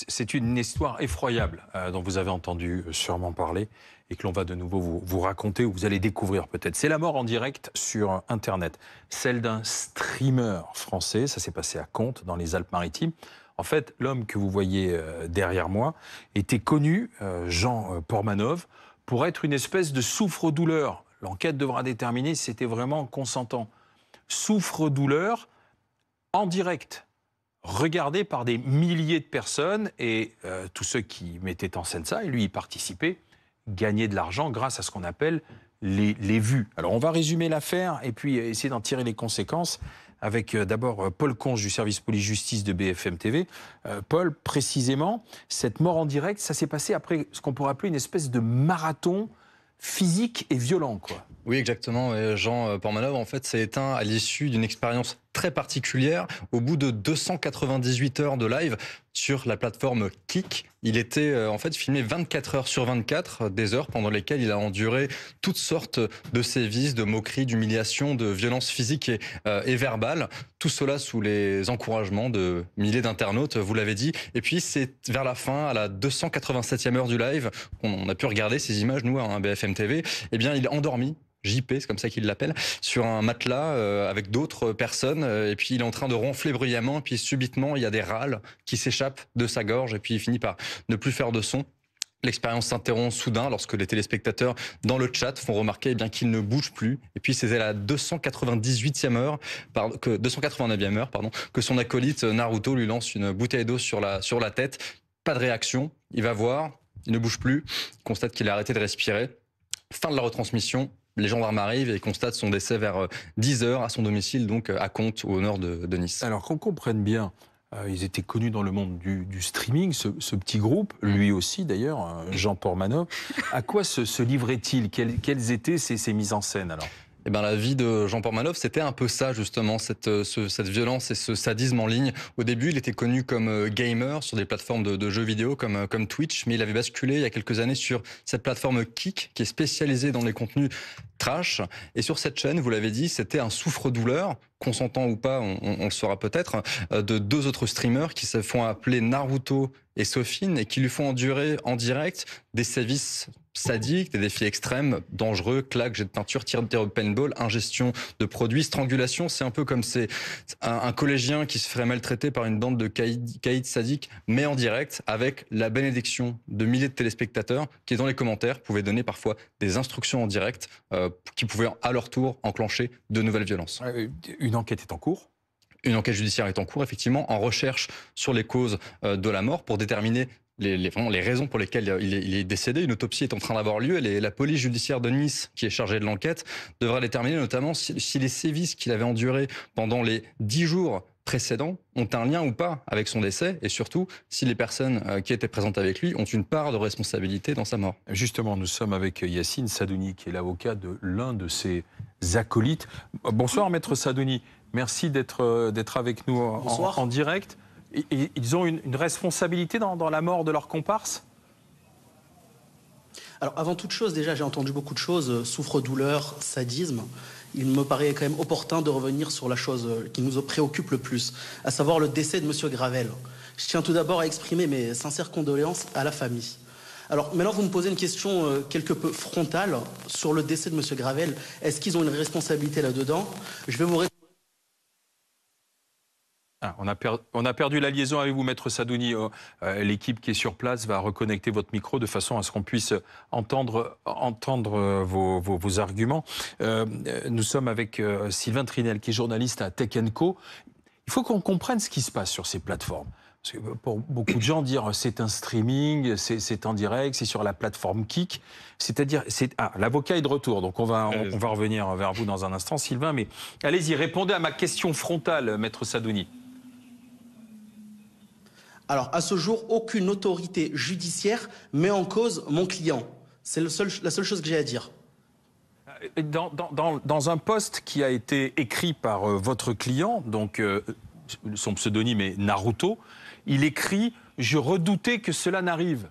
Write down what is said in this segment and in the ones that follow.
C'est une histoire effroyable dont vous avez entendu sûrement parler et que l'on va de nouveau vous raconter ou vous allez découvrir peut-être. C'est la mort en direct sur Internet. Celle d'un streamer français, ça s'est passé à Contes, dans les Alpes-Maritimes. En fait, l'homme que vous voyez derrière moi était connu, Jean Pormanov, pour être une espèce de souffre-douleur. L'enquête devra déterminer si c'était vraiment consentant. Souffre-douleur en direct, regardé par des milliers de personnes et tous ceux qui mettaient en scène ça, et lui y participait, gagnaient de l'argent grâce à ce qu'on appelle les vues. Alors on va résumer l'affaire et puis essayer d'en tirer les conséquences avec d'abord Paul Conge du service police-justice de BFM TV. Paul, précisément, cette mort en direct, ça s'est passé après ce qu'on pourrait appeler une espèce de marathon physique et violent, quoi. Oui, exactement. Et Jean Pormanov, en fait, s'est éteint à l'issue d'une expérience très particulière. Au bout de 298 heures de live sur la plateforme Kik, il était en fait filmé 24 heures sur 24, des heures pendant lesquelles il a enduré toutes sortes de sévices, de moqueries, d'humiliations, de violences physiques et verbales. Tout cela sous les encouragements de milliers d'internautes, vous l'avez dit. Et puis c'est vers la fin, à la 287e heure du live, qu'on a pu regarder ces images, nous, à BFM TV, eh bien il est endormi. JP, c'est comme ça qu'il l'appelle, sur un matelas avec d'autres personnes. Et puis il est en train de ronfler bruyamment. Et puis subitement, il y a des râles qui s'échappent de sa gorge. Et puis il finit par ne plus faire de son. L'expérience s'interrompt soudain lorsque les téléspectateurs dans le chat font remarquer qu'il ne bouge plus. Et puis c'était la 298e heure, 289e heure, que son acolyte Naruto lui lance une bouteille d'eau sur la tête. Pas de réaction. Il va voir, il ne bouge plus. Il constate qu'il a arrêté de respirer. Fin de la retransmission. Les gendarmes arrivent et constatent son décès vers 10 heures à son domicile, donc à Contes, au nord de Nice. Alors qu'on comprenne bien, ils étaient connus dans le monde du streaming, ce petit groupe, lui aussi d'ailleurs, Jean Pormanov. À quoi se livrait-il? Quelles étaient ces mises en scène alors? Eh ben, la vie de Jean Pormanov, c'était un peu ça, justement, cette violence et ce sadisme en ligne. Au début, il était connu comme gamer sur des plateformes de jeux vidéo comme Twitch, mais il avait basculé il y a quelques années sur cette plateforme Kik, qui est spécialisée dans les contenus trash. Et sur cette chaîne, vous l'avez dit, c'était un souffre-douleur, consentant ou pas, on le saura peut-être, de deux autres streamers qui se font appeler Naruto et Sophine et qui lui font endurer en direct des sévices sadiques, des défis extrêmes, dangereux, claques, jets de peinture, tir de paintball, ingestion de produits, strangulation. C'est un peu comme un collégien qui se ferait maltraiter par une bande de caïds sadiques, mais en direct, avec la bénédiction de milliers de téléspectateurs qui, dans les commentaires, pouvaient donner parfois des instructions en direct qui pouvaient à leur tour enclencher de nouvelles violences. Une enquête est en cours? Une enquête judiciaire est en cours, effectivement, en recherche sur les causes de la mort pour déterminer les raisons pour lesquelles il est décédé. Une autopsie est en train d'avoir lieu. La police judiciaire de Nice, qui est chargée de l'enquête, devra déterminer notamment si les sévices qu'il avait endurés pendant les 10 jours précédents ont un lien ou pas avec son décès, et surtout si les personnes qui étaient présentes avec lui ont une part de responsabilité dans sa mort. Justement, nous sommes avec Yacine Sadouni, qui est l'avocat de l'un de ses acolytes. Bonsoir, maître Sadouni. Merci d'être avec nous en direct. Ils ont une responsabilité dans la mort de leur comparse? Alors, avant toute chose, déjà, j'ai entendu beaucoup de choses, souffre-douleur, sadisme. Il me paraît quand même opportun de revenir sur la chose qui nous préoccupe le plus, à savoir le décès de M. Gravel. Je tiens tout d'abord à exprimer mes sincères condoléances à la famille. Alors, maintenant, vous me posez une question quelque peu frontale sur le décès de M. Gravel. Est-ce qu'ils ont une responsabilité là-dedans? Je vais vous répondre. On a perdu la liaison avec vous, maître Sadouni. L'équipe qui est sur place va reconnecter votre micro de façon à ce qu'on puisse entendre vos arguments. Nous sommes avec Sylvain Trinel, qui est journaliste à Tech & Co. Il faut qu'on comprenne ce qui se passe sur ces plateformes. Parce que pour beaucoup de gens, dire c'est un streaming, c'est en direct, c'est sur la plateforme Kik. C'est-à-dire, l'avocat est de retour, donc on va revenir vers vous dans un instant, Sylvain. Mais allez-y, répondez à ma question frontale, maître Sadouni. Alors, à ce jour, aucune autorité judiciaire met en cause mon client. C'est la seule chose que j'ai à dire. Dans un post qui a été écrit par votre client, donc son pseudonyme est Naruto, il écrit « Je redoutais que cela n'arrive ».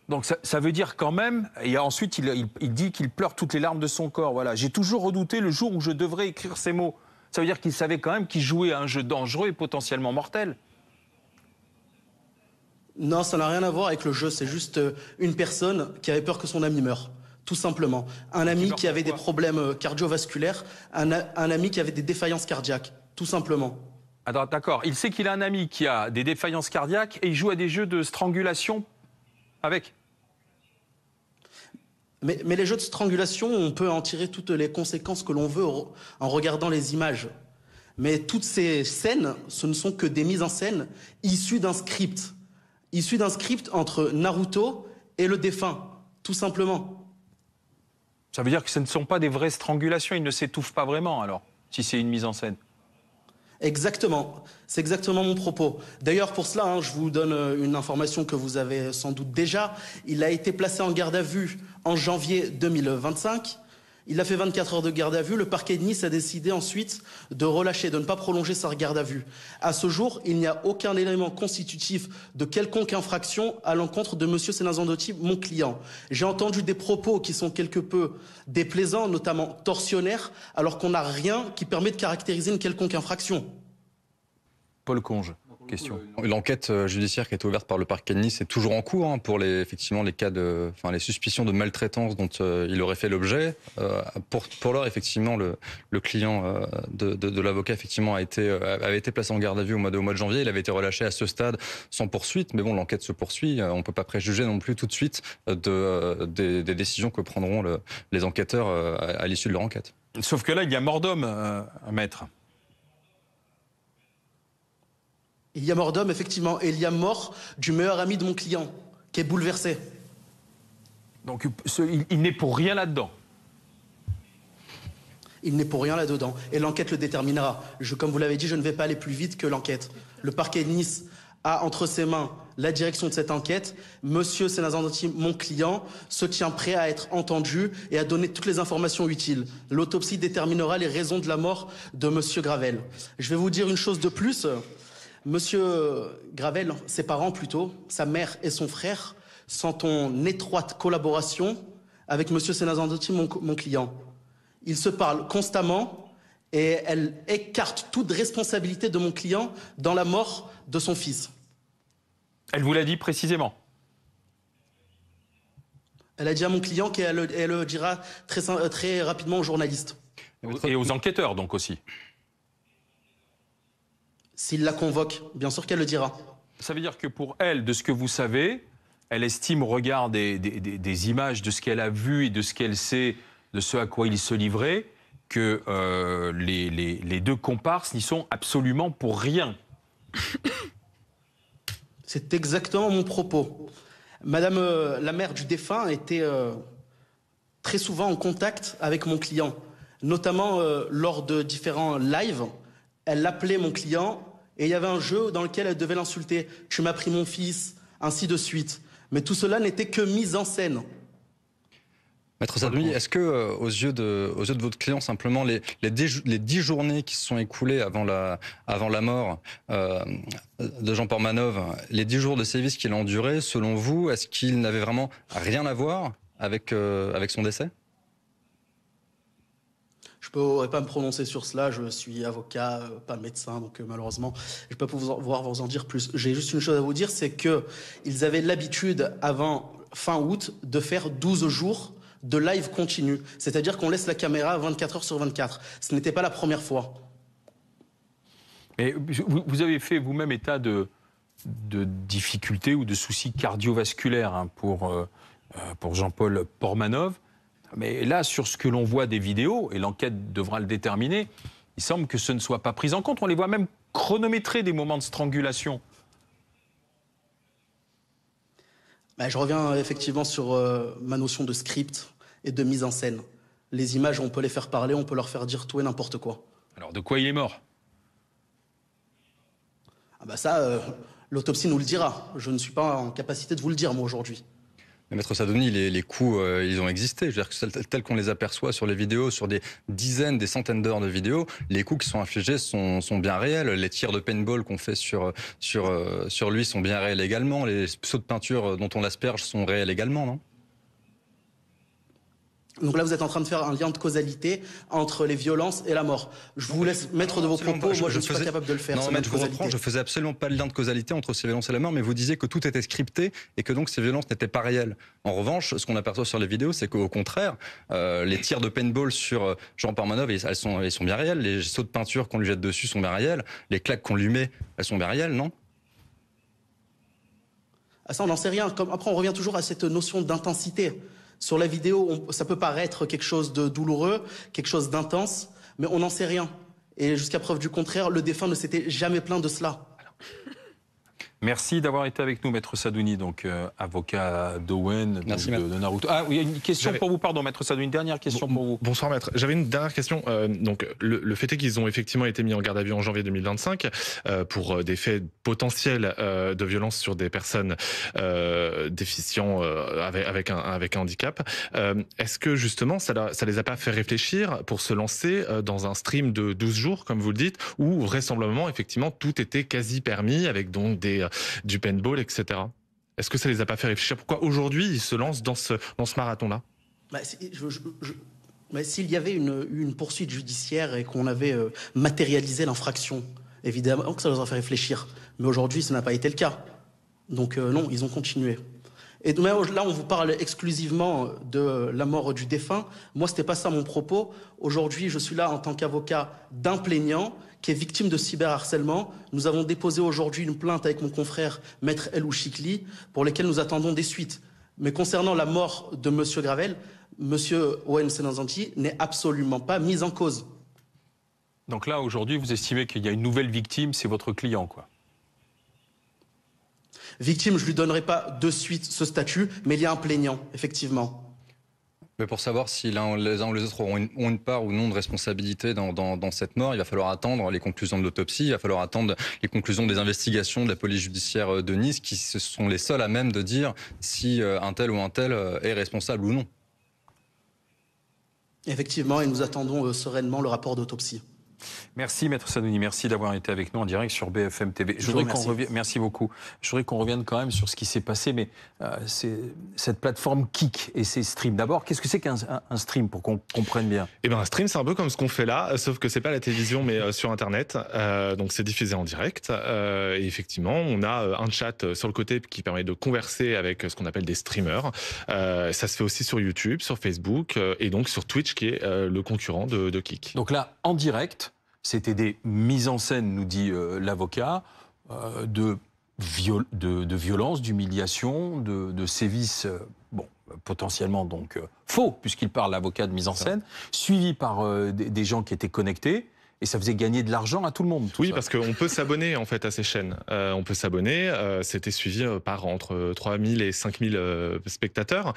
Donc ça veut dire quand même, et ensuite il dit qu'il pleure toutes les larmes de son corps. Voilà, j'ai toujours redouté le jour où je devrais écrire ces mots. Ça veut dire qu'il savait quand même qu'il jouait à un jeu dangereux et potentiellement mortel. Non, ça n'a rien à voir avec le jeu. C'est juste une personne qui avait peur que son ami meure. Tout simplement. Un ami qui avait des problèmes cardiovasculaires, un ami qui avait des défaillances cardiaques. Tout simplement. Alors, d'accord. Il sait qu'il a un ami qui a des défaillances cardiaques et il joue à des jeux de strangulation avec. Mais les jeux de strangulation, on peut en tirer toutes les conséquences que l'on veut en regardant les images. Mais toutes ces scènes, ce ne sont que des mises en scène issues d'un script. Issues d'un script entre Naruto et le défunt, tout simplement. Ça veut dire que ce ne sont pas des vraies strangulations, il ne s'étouffe pas vraiment alors, si c'est une mise en scène. Exactement, c'est exactement mon propos. D'ailleurs, pour cela, je vous donne une information que vous avez sans doute déjà. Il a été placé en garde à vue en janvier 2025. Il a fait 24 heures de garde à vue. Le parquet de Nice a décidé ensuite de relâcher, de ne pas prolonger sa garde à vue. À ce jour, il n'y a aucun élément constitutif de quelconque infraction à l'encontre de M. Senazandotti, mon client. J'ai entendu des propos qui sont quelque peu déplaisants, notamment torsionnaires, alors qu'on n'a rien qui permet de caractériser une quelconque infraction. Paul Conge, question. L'enquête judiciaire qui a été ouverte par le parquet de Nice est toujours en cours pour effectivement les cas les suspicions de maltraitance dont il aurait fait l'objet. Pour l'heure, effectivement, le client de l'avocat effectivement avait été placé en garde à vue au mois de janvier. Il avait été relâché à ce stade sans poursuite, mais bon, l'enquête se poursuit. On ne peut pas préjuger non plus tout de suite des décisions que prendront les enquêteurs à l'issue de leur enquête. Sauf que là, il y a mort d'homme, maître. Il y a mort d'homme, effectivement, et il y a mort du meilleur ami de mon client, qui est bouleversé. Donc il n'est pour rien là-dedans. Il n'est pour rien là-dedans. Et l'enquête le déterminera. Comme vous l'avez dit, je ne vais pas aller plus vite que l'enquête. Le parquet de Nice a entre ses mains la direction de cette enquête. Monsieur Senazandotti, mon client, se tient prêt à être entendu et à donner toutes les informations utiles. L'autopsie déterminera les raisons de la mort de monsieur Gravel. Je vais vous dire une chose de plus. Monsieur Gravel, ses parents plutôt, sa mère et son frère, sont en étroite collaboration avec monsieur Senazandotti, mon client. Ils se parlent constamment et elle écarte toute responsabilité de mon client dans la mort de son fils. Elle vous l'a dit précisément? Elle a dit à mon client qu'elle le dira très rapidement aux journalistes. Et aux enquêteurs donc aussi? S'il la convoque, bien sûr qu'elle le dira. Ça veut dire que pour elle, de ce que vous savez, elle estime au regard des images, de ce qu'elle a vu et de ce qu'elle sait, de ce à quoi il se livrait, que les deux comparses n'y sont absolument pour rien. C'est exactement mon propos. Madame la mère du défunt était très souvent en contact avec mon client, notamment lors de différents lives. Elle appelait mon client et il y avait un jeu dans lequel elle devait l'insulter. « Tu m'as pris mon fils », ainsi de suite. Mais tout cela n'était que mise en scène. Maître Sadouni, est-ce que, aux yeux de votre client, simplement, les 10 journées qui se sont écoulées avant la mort de Jean Portmanov, les 10 jours de sévices qu'il a endurés, selon vous, est-ce qu'il n'avait vraiment rien à voir avec son décès ? Je ne pourrais pas me prononcer sur cela, je suis avocat, pas médecin, donc malheureusement, je ne vais pas pouvoir vous en dire plus. J'ai juste une chose à vous dire, c'est qu'ils avaient l'habitude, avant fin août, de faire 12 jours de live continu. C'est-à-dire qu'on laisse la caméra 24 heures sur 24. Ce n'était pas la première fois. Mais vous avez fait vous-même état de difficultés ou de soucis cardiovasculaires pour Jean-Paul Portmanov. Mais là, sur ce que l'on voit des vidéos, et l'enquête devra le déterminer, il semble que ce ne soit pas pris en compte. On les voit même chronométrer des moments de strangulation. Je reviens effectivement sur ma notion de script et de mise en scène. Les images, on peut les faire parler, on peut leur faire dire tout et n'importe quoi. Alors, de quoi il est mort ? L'autopsie nous le dira. Je ne suis pas en capacité de vous le dire, moi, aujourd'hui. Maître Sadouni, les coups, ils ont existé. Je veux dire, tels qu'on les aperçoit sur les vidéos, sur des dizaines, des centaines d'heures de vidéos, les coups qui sont infligés sont bien réels. Les tirs de paintball qu'on fait sur lui sont bien réels également. Les sauts de peinture dont on l'asperge sont réels également, non ? Donc là, vous êtes en train de faire un lien de causalité entre les violences et la mort. Je vous laisse mettre de vos propos. Moi, je ne suis pas capable de le faire. Non, mais je vous reprends. Je faisais absolument pas le lien de causalité entre ces violences et la mort, mais vous disiez que tout était scripté et que donc ces violences n'étaient pas réelles. En revanche, ce qu'on aperçoit sur les vidéos, c'est qu'au contraire, les tirs de paintball sur Jean Parmanov, elles sont bien réelles. Les sauts de peinture qu'on lui jette dessus sont bien réels. Les claques qu'on lui met, elles sont bien réelles, non? Ah, ça, on n'en sait rien. Après, on revient toujours à cette notion d'intensité. Sur la vidéo, ça peut paraître quelque chose de douloureux, quelque chose d'intense, mais on n'en sait rien. Et jusqu'à preuve du contraire, le défunt ne s'était jamais plaint de cela. Merci d'avoir été avec nous, Maître Sadouni, donc avocat d'Owen, de Naruto. Ah oui, une question pour vous, pardon, Maître Sadouni, une dernière question pour vous. Bonsoir, Maître. J'avais une dernière question. Donc, le fait est qu'ils ont effectivement été mis en garde à vue en janvier 2025 pour des faits potentiels de violence sur des personnes déficients avec un handicap. Est-ce que justement, ça les a pas fait réfléchir pour se lancer dans un stream de 12 jours, comme vous le dites, où vraisemblablement, effectivement, tout était quasi permis avec donc du paintball, etc. Est-ce que ça les a pas fait réfléchir? Pourquoi aujourd'hui ils se lancent dans ce marathon-là? S'il y avait une poursuite judiciaire et qu'on avait matérialisé l'infraction, évidemment que ça les a fait réfléchir. Mais aujourd'hui, ça n'a pas été le cas. Donc non, ils ont continué. Et là, on vous parle exclusivement de la mort du défunt. Moi, c'était pas ça mon propos. Aujourd'hui, je suis là en tant qu'avocat d'un plaignant qui est victime de cyberharcèlement. Nous avons déposé aujourd'hui une plainte avec mon confrère Maître Elou Chikli pour lesquelles nous attendons des suites. Mais concernant la mort de M. Gravel, M. Owen Senanzanti n'est absolument pas mis en cause. Donc là, aujourd'hui, vous estimez qu'il y a une nouvelle victime, c'est votre client, quoi. Victime, je ne lui donnerai pas de suite ce statut, mais il y a un plaignant, effectivement. Mais pour savoir si les uns ou les autres ont une part ou non de responsabilité dans cette mort, il va falloir attendre les conclusions de l'autopsie, il va falloir attendre les conclusions des investigations de la police judiciaire de Nice, qui sont les seuls à même de dire si un tel ou un tel est responsable ou non. Effectivement, et nous attendons sereinement le rapport d'autopsie. Merci Maître Sadouni, merci d'avoir été avec nous en direct sur BFM TV. Merci beaucoup. Je voudrais qu'on revienne quand même sur ce qui s'est passé, mais cette plateforme Kik et ses streams. D'abord, qu'est-ce que c'est qu'un stream pour qu'on comprenne bien? Eh ben, un stream, c'est un peu comme ce qu'on fait là, sauf que c'est pas la télévision, mais sur Internet. Donc c'est diffusé en direct. Et effectivement, on a un chat sur le côté qui permet de converser avec ce qu'on appelle des streamers. Ça se fait aussi sur YouTube, sur Facebook et donc sur Twitch, qui est le concurrent de Kik. Donc là, en direct. C'était des mises en scène, nous dit l'avocat, de violence, d'humiliation, de sévices, potentiellement donc faux, puisqu'il parle l'avocat de mise en scène, suivi par des gens qui étaient connectés. Et ça faisait gagner de l'argent à tout le monde. Oui, parce qu'on peut s'abonner en fait à ces chaînes. On peut s'abonner. C'était suivi par entre 3000 et 5000 spectateurs,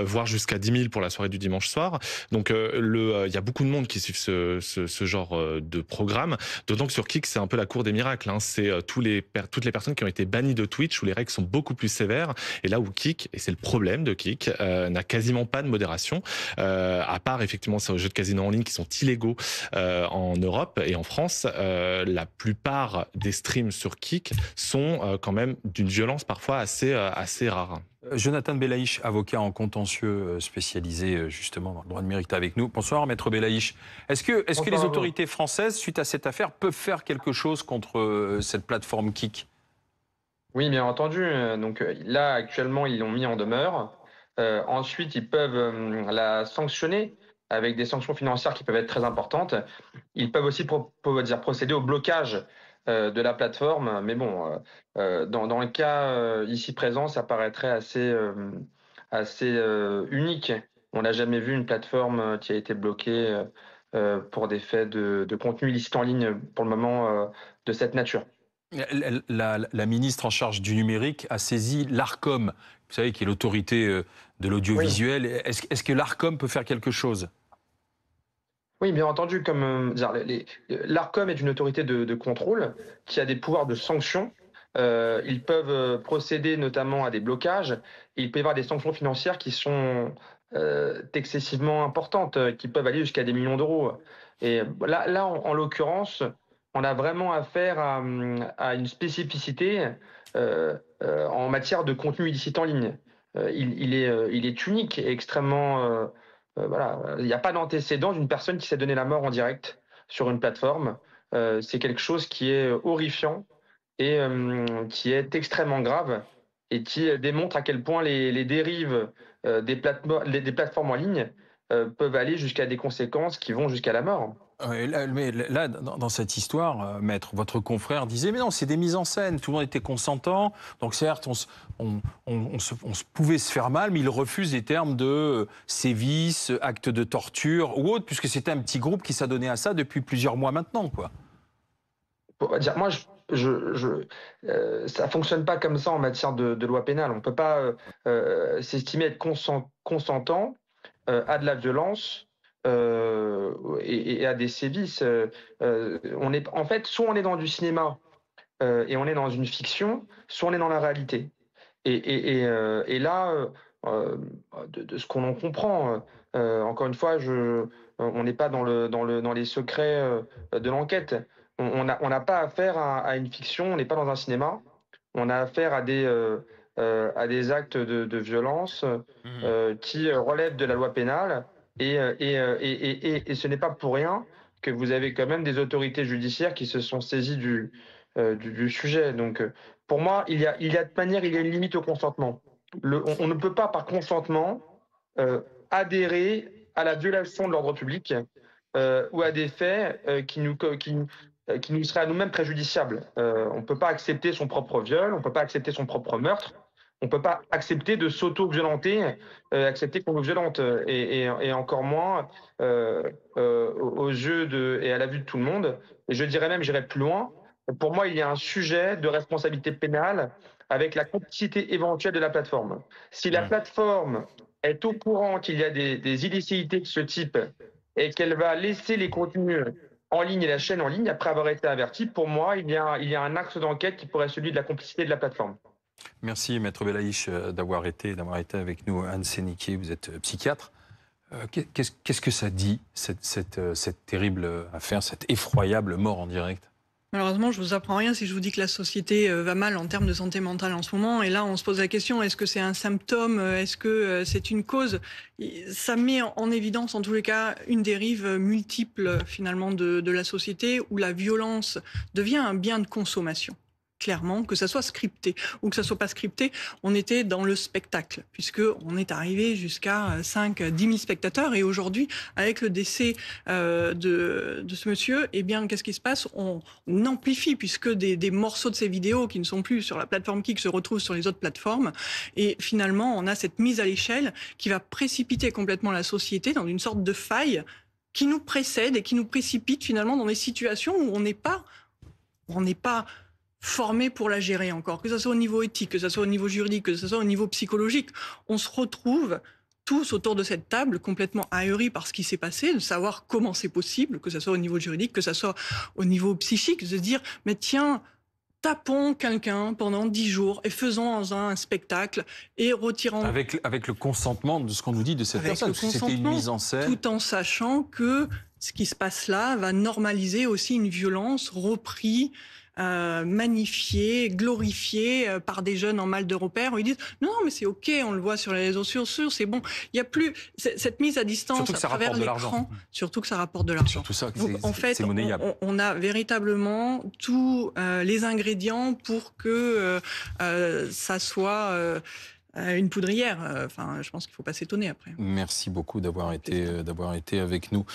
voire jusqu'à 10 000 pour la soirée du dimanche soir. Donc il y a beaucoup de monde qui suivent ce genre de programme. D'autant que sur Kik, c'est un peu la cour des miracles. Hein. C'est toutes les personnes qui ont été bannies de Twitch, où les règles sont beaucoup plus sévères. Et là où Kik, et c'est le problème de Kik, n'a quasiment pas de modération, à part effectivement ces jeux de casino en ligne qui sont illégaux en Europe. Et en France, la plupart des streams sur Kik sont quand même d'une violence parfois assez rare. Jonathan Belaïch, avocat en contentieux spécialisé justement dans le droit numérique, est avec nous. Bonsoir, maître Belaïch. Est-ce que les autorités françaises, suite à cette affaire, peuvent faire quelque chose contre cette plateforme Kik? Oui, bien entendu. Donc là, actuellement, ils l'ont mis en demeure. Ensuite, ils peuvent la sanctionner avec des sanctions financières qui peuvent être très importantes. Ils peuvent aussi procéder au blocage de la plateforme. Mais bon, dans le cas ici présent, ça paraîtrait assez unique. On n'a jamais vu une plateforme qui a été bloquée pour des faits de contenu illicite en ligne pour le moment de cette nature. La ministre en charge du numérique a saisi l'Arcom, vous savez, qui est l'autorité de l'audiovisuel. Oui. Est-ce que l'Arcom peut faire quelque chose? Oui, bien entendu. L'Arcom est une autorité de contrôle qui a des pouvoirs de sanction. Ils peuvent procéder notamment à des blocages. Et il peut y avoir des sanctions financières qui sont excessivement importantes, qui peuvent aller jusqu'à des millions d'euros. Et là en l'occurrence, on a vraiment affaire à une spécificité en matière de contenu illicite en ligne. Il est unique et extrêmement voilà, il n'y a pas d'antécédent d'une personne qui s'est donné la mort en direct sur une plateforme. C'est quelque chose qui est horrifiant et qui est extrêmement grave et qui démontre à quel point les dérives des plateformes en ligne peuvent aller jusqu'à des conséquences qui vont jusqu'à la mort. Ouais, mais là, dans cette histoire, maître, votre confrère disait, mais non, c'est des mises en scène, tout le monde était consentant, donc certes, on pouvait se faire mal, mais il refuse les termes de sévices, actes de torture ou autre, puisque c'était un petit groupe qui s'adonnait à ça depuis plusieurs mois maintenant, quoi. Pour dire, moi, ça fonctionne pas comme ça en matière de loi pénale. On peut pas s'estimer être consentant à de la violence et à des sévices. En fait, soit on est dans du cinéma et on est dans une fiction, soit on est dans la réalité. Et là, de ce qu'on en comprend, encore une fois, on n'est pas dans les secrets de l'enquête. On n'a pas affaire à une fiction, on n'est pas dans un cinéma. On a affaire à des actes de violence qui relèvent de la loi pénale. Et ce n'est pas pour rien que vous avez quand même des autorités judiciaires qui se sont saisies du sujet. Donc, pour moi, il y a de manière, il y a une limite au consentement. On ne peut pas, par consentement, adhérer à la violation de l'ordre public ou à des faits qui nous seraient à nous-mêmes préjudiciables. On ne peut pas accepter son propre viol, on ne peut pas accepter son propre meurtre, on ne peut pas accepter de s'auto-violenter, accepter qu'on nous violente, et encore moins aux yeux et à la vue de tout le monde. Et je dirais même, j'irais plus loin. Pour moi, il y a un sujet de responsabilité pénale avec la complicité éventuelle de la plateforme. Si la plateforme est au courant qu'il y a des illicités de ce type et qu'elle va laisser les contenus en ligne et la chaîne en ligne après avoir été avertie, pour moi, il y a un axe d'enquête qui pourrait être celui de la complicité de la plateforme. Merci, maître Belaïch, d'avoir été avec nous. Anne Séniquier, vous êtes psychiatre. Qu'est-ce que ça dit, cette terrible affaire, cette effroyable mort en direct? Malheureusement, je vous apprends rien si je vous dis que la société va mal en termes de santé mentale en ce moment. Et là, on se pose la question, est-ce que c'est un symptôme? Est-ce que c'est une cause? Ça met en évidence, en tous les cas, une dérive multiple, finalement, de la société où la violence devient un bien de consommation. Clairement, que ça soit scripté ou que ça soit pas scripté, on était dans le spectacle, puisqu'on est arrivé jusqu'à 5-10 000 spectateurs. Et aujourd'hui, avec le décès de ce monsieur, eh bien, qu'est-ce qui se passe? On amplifie, puisque des morceaux de ces vidéos qui ne sont plus sur la plateforme Kik se retrouvent sur les autres plateformes. Et finalement, on a cette mise à l'échelle qui va précipiter complètement la société dans une sorte de faille qui nous précède et qui nous précipite finalement dans des situations où on n'est pas formés pour la gérer encore, que ce soit au niveau éthique, que ce soit au niveau juridique, que ce soit au niveau psychologique. On se retrouve tous autour de cette table complètement ahuris par ce qui s'est passé, de savoir comment c'est possible, que ce soit au niveau juridique, que ce soit au niveau psychique, de se dire, mais tiens, tapons quelqu'un pendant 10 jours et faisons un spectacle et retirons... Avec le consentement de ce qu'on nous dit de cette personne, parce que c'était une mise en scène. Tout en sachant que ce qui se passe là va normaliser aussi une violence reprise, magnifié, glorifié par des jeunes en mal de repère où ils disent non mais c'est ok, on le voit sur les réseaux sociaux, c'est bon, il y a plus cette mise à distance à travers l'écran, surtout que ça rapporte de l'argent. Surtout ça, en fait, on a véritablement tous les ingrédients pour que ça soit une poudrière. Enfin, je pense qu'il ne faut pas s'étonner après. Merci beaucoup d'avoir été avec nous.